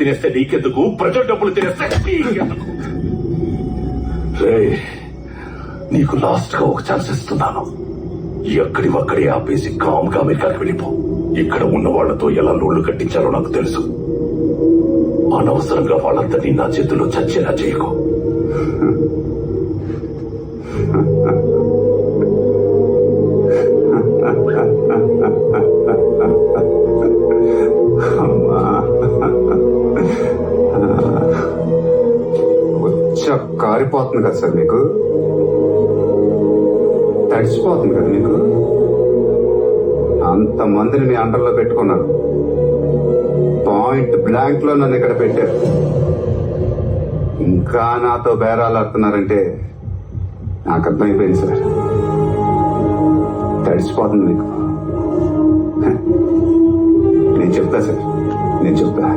తినేస్తే నీకెందుకు, ప్రజల డబ్బులు తినేస్తే నీకెందుకు? నీకు లాస్ట్ గా ఒక ఛాన్స్ ఇస్తున్నాను. ఎక్కడివక్కడే ఆపేసి కామ్ గా అమెరికాకి వెళ్ళిపో. ఇక్కడ ఉన్న వాళ్లతో ఎలా లోళ్లు కట్టించాలో నాకు తెలుసు. అనవసరంగా వాళ్ళందరినీ నా చేతుల్లో చచ్చేలా చేయకు. కారిపోతుంది కదా సార్, మీకు తడిసిపోతుంది కదా. మీకు అంతమందిని మీ అండర్లో పెట్టుకున్నారు, పాయింట్ బ్లాంక్ లో నన్ను ఇక్కడ పెట్టారు. ఇంకా నాతో బేరాలు ఆడుతున్నారంటే నాకు అర్థమైపోయింది సార్. తడిసిపోతుంది మీకు. నేను చెప్తా సార్, నేను చెప్తా.